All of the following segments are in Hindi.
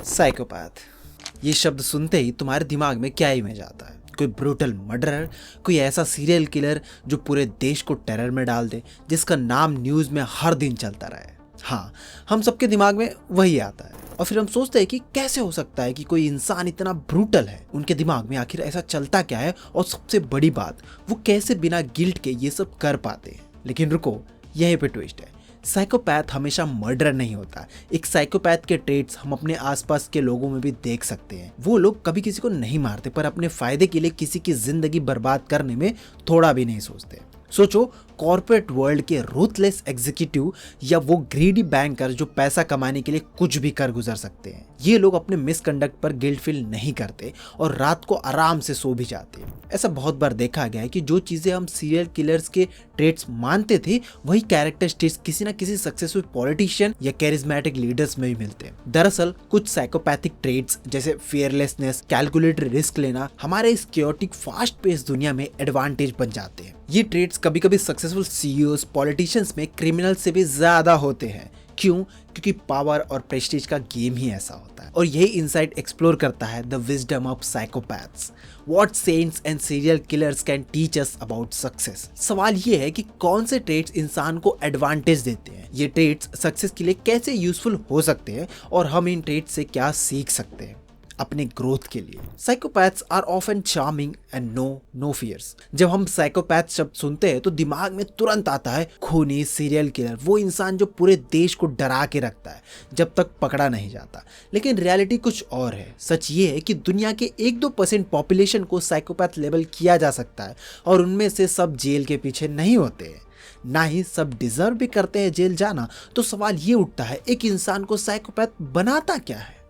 साइकोपैथ, ये शब्द सुनते ही तुम्हारे दिमाग में क्या इमेज आता है? कोई ब्रूटल मर्डरर, कोई ऐसा सीरियल किलर जो पूरे देश को टेरर में डाल दे, जिसका नाम न्यूज में हर दिन चलता रहे। हाँ, हम सबके दिमाग में वही आता है और फिर हम सोचते हैं कि कैसे हो सकता है कि कोई इंसान इतना ब्रूटल है। उनके दिमाग में आखिर ऐसा चलता क्या है, और सबसे बड़ी बात, वो कैसे बिना गिल्ट के ये सब कर पाते हैं। लेकिन रुको, यहीं पे ट्विस्ट है। साइकोपैथ हमेशा मर्डरर नहीं होता। एक साइकोपैथ के ट्रेट्स हम अपने आसपास के लोगों में भी देख सकते हैं। वो लोग कभी किसी को नहीं मारते, पर अपने फायदे के लिए किसी की जिंदगी बर्बाद करने में थोड़ा भी नहीं सोचते। सोचो, कॉर्पोरेट वर्ल्ड के रूथलेस एग्जीक्यूटिव या वो ग्रीडी बैंकर जो पैसा कमाने के लिए कुछ भी कर गुजर सकते हैं। ये लोग अपने मिसकंडक्ट पर गिल्ट फील नहीं करते और रात को आराम से सो भी जाते हैं। ऐसा बहुत बार देखा गया है कि जो चीजें हम सीरियल किलर्स के ट्रेट्स मानते थे, वही कैरेक्टरिस्टिक्स किसी न किसी सक्सेसफुल पॉलिटिशियन या कैरिज्मेटिक लीडर्स में भी मिलते हैं। दरअसल कुछ साइकोपैथिक ट्रेट्स जैसे फियरलेसनेस, कैलकुलेटेड रिस्क लेना हमारे इस क्योटिक फास्ट पेस दुनिया में एडवांटेज बन जाते हैं। ये ट्रेट्स कभी कभी सक्सेसफुल सीईओज, पॉलिटिशियंस में क्रिमिनल से भी ज्यादा होते हैं। क्यों? क्योंकि पावर और प्रेस्टीज का गेम ही ऐसा होता है। और यही इनसाइट एक्सप्लोर करता है the wisdom of psychopaths, what saints and serial killers can teach us about success. सवाल ये है कि कौन से ट्रेट्स इंसान को एडवांटेज देते हैं, ये ट्रेट्स सक्सेस के लिए कैसे यूजफुल हो सकते हैं, और हम इन ट्रेट्स से क्या सीख सकते हैं अपने ग्रोथ के लिए। Psychopaths are often charming and no fears. जब हम साइकोपैथ शब्द सुनते हैं तो दिमाग में तुरंत आता है खूनी सीरियल किलर, वो इंसान जो पूरे देश को डरा के रखता है जब तक पकड़ा नहीं जाता। लेकिन रियलिटी कुछ और है। सच ये है कि दुनिया के 1-2% पॉपुलेशन को साइकोपैथ लेबल किया जा सकता है, और उनमें से सब जेल के पीछे नहीं होते हैं, ना ही सब डिजर्व भी करते हैं जेल जाना। तो सवाल ये उठता है, एक इंसान को साइकोपैथ बनाता क्या है?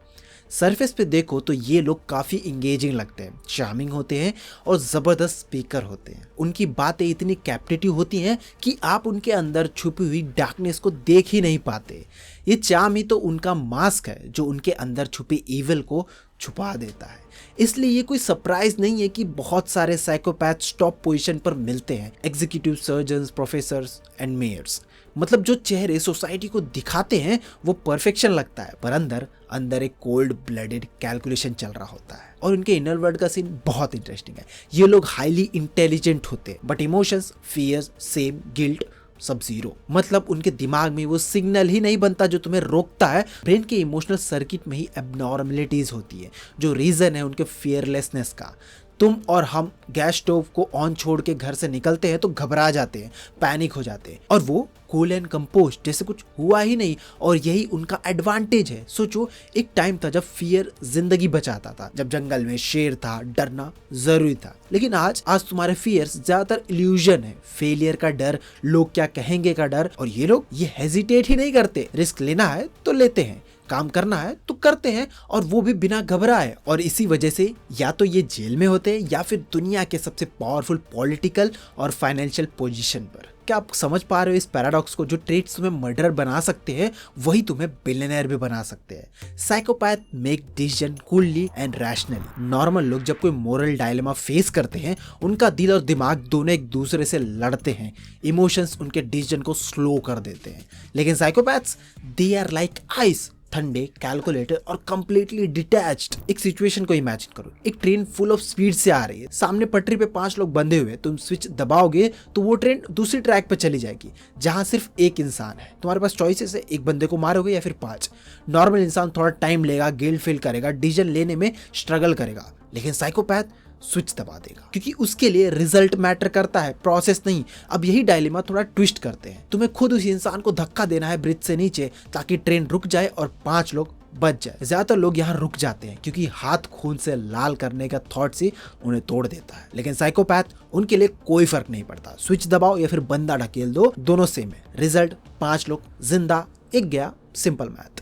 सरफेस पे देखो तो ये लोग काफ़ी इंगेजिंग लगते हैं, चार्मिंग होते हैं और ज़बरदस्त स्पीकर होते हैं। उनकी बातें इतनी कैप्टिवेटिव होती हैं कि आप उनके अंदर छुपी हुई डार्कनेस को देख ही नहीं पाते। ये चार्म ही तो उनका मास्क है जो उनके अंदर छुपी ईविल को छुपा देता है। इसलिए ये कोई सरप्राइज नहीं है कि बहुत सारे साइकोपैथ टॉप पोजीशन पर मिलते हैं, executive, surgeons, professors and mayors. मतलब जो चेहरे सोसाइटी को दिखाते हैं वो परफेक्शन लगता है, पर अंदर अंदर एक कोल्ड ब्लडेड कैलकुलेशन चल रहा होता है। और उनके इनर वर्ल्ड का सीन बहुत इंटरेस्टिंग है। ये लोग हाईली इंटेलिजेंट होते हैं, but emotions, fear, same, guilt सब जीरो। मतलब उनके दिमाग में वो सिग्नल ही नहीं बनता जो तुम्हें रोकता है। ब्रेन के इमोशनल सर्किट में ही एबनॉर्मलिटीज होती है, जो रीजन है उनके फियरलेसनेस का। तुम और हम गैस स्टोव को ऑन छोड़ के घर से निकलते हैं तो घबरा जाते हैं, पैनिक हो जाते हैं, और वो कूल एंड कंपोज जैसे कुछ हुआ ही नहीं। और यही उनका एडवांटेज है। सोचो, एक टाइम था जब फियर जिंदगी बचाता था, जब जंगल में शेर था, डरना जरूरी था। लेकिन आज तुम्हारे फियर्स ज्यादातर इल्यूजन है। फेलियर का डर, लोग क्या कहेंगे का डर, और ये लोग ये हेजिटेट ही नहीं करते। रिस्क लेना है तो लेते हैं, काम करना है तो करते हैं, और वो भी बिना घबराए। और इसी वजह से या तो ये जेल में होते हैं या फिर दुनिया के सबसे पावरफुल पॉलिटिकल और फाइनेंशियल पोजीशन पर। क्या आप समझ पा रहे हो इस पैराडॉक्स को? जो ट्रेट्स तुम्हें मर्डर बना सकते हैं वही तुम्हें बिलियनर भी बना सकते हैं। Psychopath make decision coolly and rationally. Normal लोग जब कोई मोरल डायलेमा फेस करते हैं, उनका दिल और दिमाग दोनों एक दूसरे से लड़ते हैं। इमोशंस उनके डिसीजन को स्लो कर देते हैं। लेकिन psychopaths, they are like ice, ठंडे, कैलकुलेटेड और कंप्लीटली डिटैच्ड। एक सिचुएशन को इमेजिन करो, एक ट्रेन फुल ऑफ स्पीड से आ रही है, सामने पटरी पे 5 लोग बंधे हुए, तुम स्विच दबाओगे तो वो ट्रेन दूसरी ट्रैक पे चली जाएगी जहां सिर्फ एक इंसान है। तुम्हारे पास चॉइसेस है, एक बंदे को मारोगे या फिर 5। नॉर्मल इंसान थोड़ा टाइम लेगा, गिल्ट फील करेगा, डिसीजन लेने में स्ट्रगल करेगा। लेकिन साइकोपैथ स्विच दबा देगा, क्योंकि उसके लिए रिजल्ट मैटर करता है, प्रोसेस नहीं। अब यही डायलेमा थोड़ा ट्विस्ट करते हैं। तुम्हें खुद उस इंसान को धक्का देना है ब्रिज से नीचे, ताकि ट्रेन रुक जाए और 5 लोग बच जाए। ज्यादातर लोग यहाँ रुक जाते हैं क्योंकि हाथ खून से लाल करने का थॉट से उन्हें तोड़ देता है। लेकिन साइकोपैथ, उनके लिए कोई फर्क नहीं पड़ता। स्विच दबाओ या फिर बंदा ढकेल दो, दोनों सेम है। रिजल्ट 5 लोग जिंदा, एक गया। Simple math.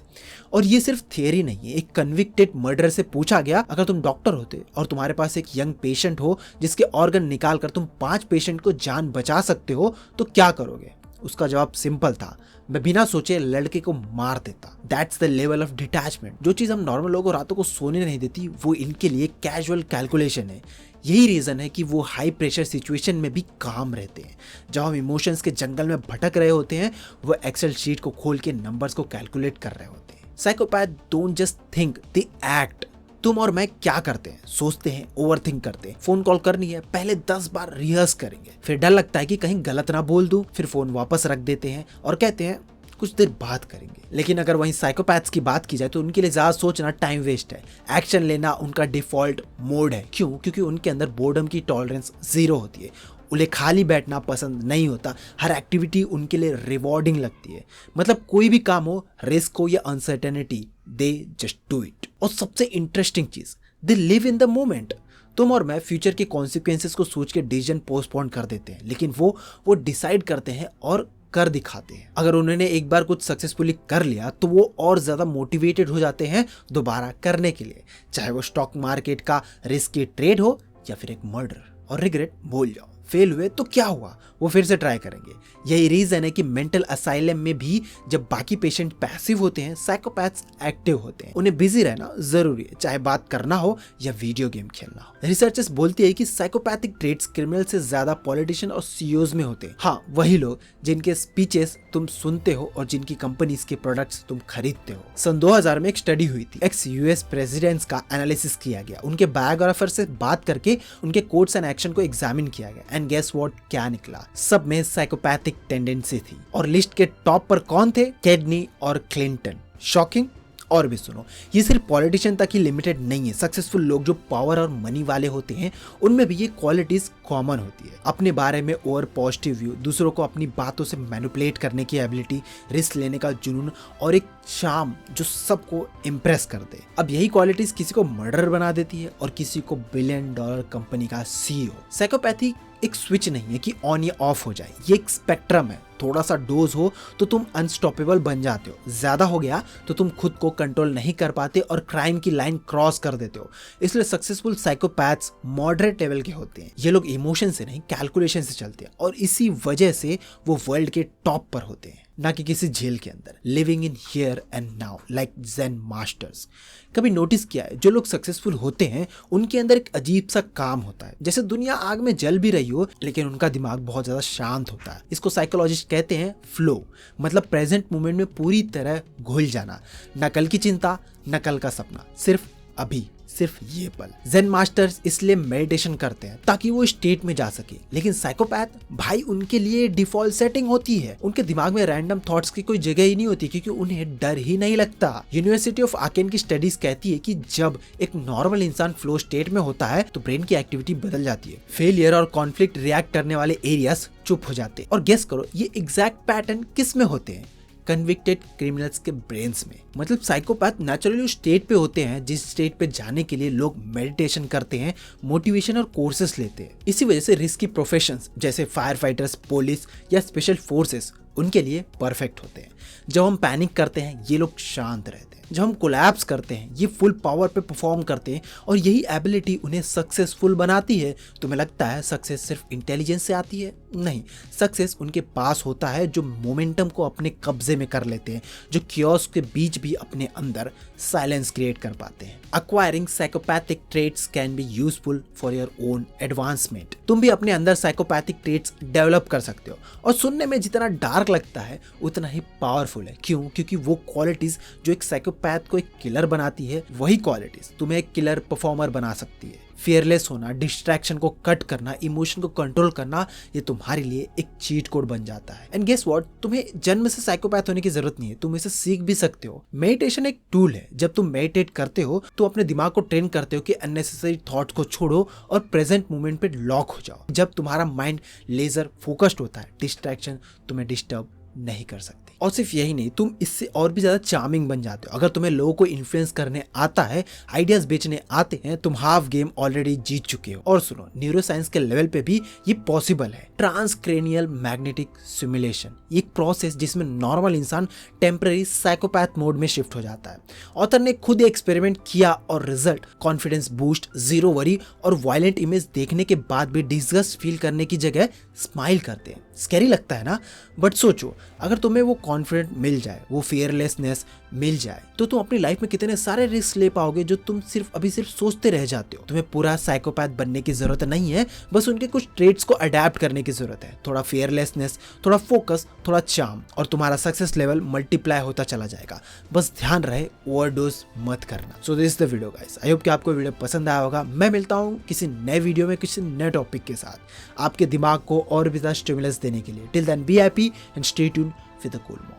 और ये सिर्फ थियरी नहीं है। एक कन्विक्टेड मर्डरर से पूछा गया, अगर तुम डॉक्टर होते और तुम्हारे पास एक यंग पेशेंट हो जिसके ऑर्गन निकाल कर तुम 5 पेशेंट को जान बचा सकते हो, तो क्या करोगे? उसका जवाब सिंपल था, मैं बिना सोचे लड़के को मार देता। That's the level of detachment. जो चीज हम नॉर्मल लोगों को रातों को सोने नहीं देती, वो इनके लिए कैजुअल कैलकुलेशन है। यही रीजन है कि वो हाई प्रेशर सिचुएशन में भी काम रहते हैं। जब हम इमोशंस के जंगल में भटक रहे होते हैं, वो एक्सेल शीट को खोल के नंबर्स को कैलकुलेट कर रहे होते हैं। Psychopath don't just think, they act. तुम और मैं क्या करते हैं? सोचते हैं, ओवरथिंक करते हैं। फोन कॉल करनी है, पहले 10 बार रिहर्स करेंगे, फिर डर लगता है कि कहीं गलत ना बोल दूं, फिर फोन वापस रख देते हैं और कहते हैं कुछ देर बात करेंगे। लेकिन अगर वहीं साइकोपैथ्स की बात की जाए तो उनके लिए ज्यादा सोचना टाइम वेस्ट है, एक्शन लेना उनका डिफॉल्ट मोड है। क्यों? क्योंकि उनके अंदर बोर्डम की टॉलरेंस 0 होती है। उन्हें खाली बैठना पसंद नहीं होता, हर एक्टिविटी उनके लिए रिवॉर्डिंग लगती है। मतलब कोई भी काम हो, रिस्क हो या uncertainty, they just do it. और सबसे इंटरेस्टिंग चीज, they live in the moment. तुम और मैं फ्यूचर के कॉन्सिक्वेंसेस को सोच के डिसीजन पोस्टपोन कर देते हैं, लेकिन वो डिसाइड करते हैं और कर दिखाते हैं। अगर उन्होंने एक बार कुछ सक्सेसफुली कर लिया तो वो और ज्यादा मोटिवेटेड हो जाते हैं दोबारा करने के लिए, चाहे वो स्टॉक मार्केट का रिस्की ट्रेड हो या फिर एक मर्डर। और रिग्रेट भूल जाओ, फेल हुए तो क्या हुआ, वो फिर से ट्राई करेंगे। यही रीजन है कि मेंटल असाइलम में भी जब बाकी पेशेंट पैसिव होते हैं, साइकोपैथ्स एक्टिव होते हैं। उन्हें बिजी रहना जरूरी है, चाहे बात करना हो या वीडियो गेम खेलना हो। रिसर्चर्स बोलती है कि साइकोपैथिक ट्रेट्स क्रिमिनल से ज्यादा पॉलिटिशियन और सीईओज में होते हैं। हाँ, वही लोग जिनके स्पीचेस तुम सुनते हो और जिनकी कंपनीज के प्रोडक्ट्स तुम खरीदते हो। सन 2000 में एक स्टडी हुई थी, एक्स यूएस प्रेसिडेंट्स का एनालिसिस किया गया, उनके बायोग्राफर से बात करके उनके कोड्स एंड एक्शन को एग्जामिन किया गया। एंड गेस व्हाट, क्या निकला? सब में साइकोपैथिक टेंडेंसी थी। और लिस्ट के टॉप पर कौन थे? केडनी और क्लिंटन। शॉकिंग? और भी सुनो, ये सिर्फ पॉलिटिशियन तक ही लिमिटेड नहीं है। सक्सेसफुल लोग जो पावर और मनी वाले होते हैं, उनमें भी ये क्वालिटीज कॉमन होती है। अपने बारे में ओवर पॉजिटिव व्यू, दूसरों को अपनी बातों से मैनिपुलेट करने की एबिलिटी, रिस्क लेने का जुनून और एक चार्म जो सबको इम्प्रेस कर दे। अब यही क्वालिटीज किसी को मर्डर बना देती है और किसी को $1 बिलियन कंपनी का सीईओ। साइकोपैथी एक स्विच नहीं है कि ऑन या ऑफ हो जाए, ये एक स्पेक्ट्रम है। थोड़ा सा डोज हो तो तुम अनस्टॉपेबल बन जाते हो, ज्यादा हो गया तो तुम खुद को कंट्रोल नहीं कर पाते और क्राइम की लाइन क्रॉस कर देते हो। इसलिए सक्सेसफुल साइकोपैथ्स मॉडरेट लेवल के होते हैं। ये लोग इमोशन से नहीं, कैलकुलेशन से चलते हैं और इसी वजह से वो वर्ल्ड के टॉप पर होते हैं, ना कि किसी जेल के अंदर। Living in here and now like Zen masters. कभी नोटिस किया है, जो लोग सक्सेसफुल होते हैं उनके अंदर एक अजीब सा काम होता है, जैसे दुनिया आग में जल भी रही हो लेकिन उनका दिमाग बहुत ज्यादा शांत होता है। इसको साइकोलॉजिस्ट कहते हैं फ्लो, मतलब प्रेजेंट मोमेंट में पूरी तरह घुल जाना। न कल की चिंता, न कल का सपना, सिर्फ अभी, सिर्फ ये पल। ज़ेन मास्टर्स इसलिए मेडिटेशन करते हैं ताकि वो स्टेट में जा सके, लेकिन साइकोपैथ भाई उनके लिए डिफॉल्ट सेटिंग होती है। उनके दिमाग में रैंडम थॉट्स की कोई जगह ही नहीं होती क्योंकि उन्हें डर ही नहीं लगता। यूनिवर्सिटी ऑफ आकेन की स्टडीज कहती है कि जब एक नॉर्मल इंसान फ्लो स्टेट में होता है तो ब्रेन की एक्टिविटी बदल जाती है। फेलियर और कॉन्फ्लिक्ट रिएक्ट करने वाले एरियाज चुप हो जाते हैं। और गेस करो ये एग्जैक्ट पैटर्न किस में होते हैं? कन्विक्टेड क्रिमिनल्स के ब्रेन्स में। मतलब साइकोपैथ नेचुरली उस स्टेट पे होते हैं जिस स्टेट पे जाने के लिए लोग मेडिटेशन करते हैं, मोटिवेशन और कोर्सेस लेते हैं। इसी वजह से रिस्की प्रोफेशंस जैसे फायर फाइटर्स, पुलिस या स्पेशल फोर्सेस उनके लिए परफेक्ट होते हैं। जब हम पैनिक करते हैं ये लोग शांत रहते हैं, जब हम कोलैप्स करते हैं ये फुल पावर पे परफॉर्म करते हैं और यही एबिलिटी उन्हें सक्सेसफुल बनाती है। तुम्हें लगता है सक्सेस सिर्फ इंटेलिजेंस से आती है? नहीं, सक्सेस उनके पास होता है जो मोमेंटम को अपने कब्जे में कर लेते हैं, जो कियोस्क के बीच भी अपने अंदर साइलेंस क्रिएट कर पाते हैं। Acquiring psychopathic traits can be useful for your own advancement। तुम भी अपने अंदर साइकोपैथिक ट्रेट्स डेवलप कर सकते हो और सुनने में जितना डार्क लगता है उतना ही पावरफुल है। क्यों? क्योंकि वो क्वालिटीज जो एक साइकोपैथ को एक किलर बनाती है, वही क्वालिटीज तुम्हें एक किलर परफॉर्मर बना सकती है। फियरलेस होना, डिस्ट्रैक्शन को कट करना, इमोशन को कंट्रोल करना, ये तुम्हारे लिए एक चीट कोड बन जाता है। एंड गेस व्हाट, तुम्हें जन्म से साइकोपैथ होने की जरूरत नहीं है, तुम इसे सीख भी सकते हो। मेडिटेशन एक टूल है। जब तुम मेडिटेट करते हो तो अपने दिमाग को ट्रेन करते हो कि अननेसेसरी थॉट्स को छोड़ो और प्रेजेंट मोमेंट पे लॉक हो जाओ। जब तुम्हारा माइंड लेजर फोकस्ड होता है, डिस्ट्रैक्शन तुम्हें डिस्टर्ब नहीं कर सकते। और सिर्फ यही नहीं, तुम इससे और भी ज्यादा चार्मिंग बन जाते हो। अगर तुम्हें लोगों को इन्फ्लुएंस करने आता है, आइडियाज बेचने आते हैं, तुम हाफ गेम ऑलरेडी जीत चुके हो। और सुनो, न्यूरोसाइंस के लेवल पे भी ये पॉसिबल है। ट्रांसक्रेनियल मैग्नेटिक सिमुलेशन, ये एक प्रोसेस जिसमें नॉर्मल इंसान टेम्पररी साइकोपैथ मोड में शिफ्ट हो जाता है। ऑथर ने खुद एक्सपेरिमेंट किया और result confidence boost, zero worry और वायलेंट इमेज देखने के बाद भी डिस्गस्ट फील करने की जगह स्माइल करते हैं। स्कैरी लगता है ना? बट सोचो, अगर तुम्हें वो कॉन्फिडेंट मिल जाए, वो फियरलेसनेस मिल जाए, तो तुम अपनी लाइफ में कितने सारे रिस्क ले पाओगे जो तुम सिर्फ सोचते रह जाते हो। तुम्हें पूरा साइकोपैथ बनने की जरूरत नहीं है, बस उनके कुछ ट्रेट्स को अडेप्ट करने की जरूरत है। थोड़ा फियरलेसनेस, थोड़ा फोकस, थोड़ा चार्म, और तुम्हारा सक्सेस लेवल मल्टीप्लाई होता चला जाएगा। बस ध्यान रहे ओवरडोज मत करना। So this is the video guys, I hope कि आपको वीडियो पसंद आया होगा। मैं मिलता हूँ किसी नए वीडियो में किसी नए टॉपिक के साथ, आपके दिमाग को और भी ज्यादा स्टिमुलस देने के लिए। Till then be happy and stay tuned with the cool mom.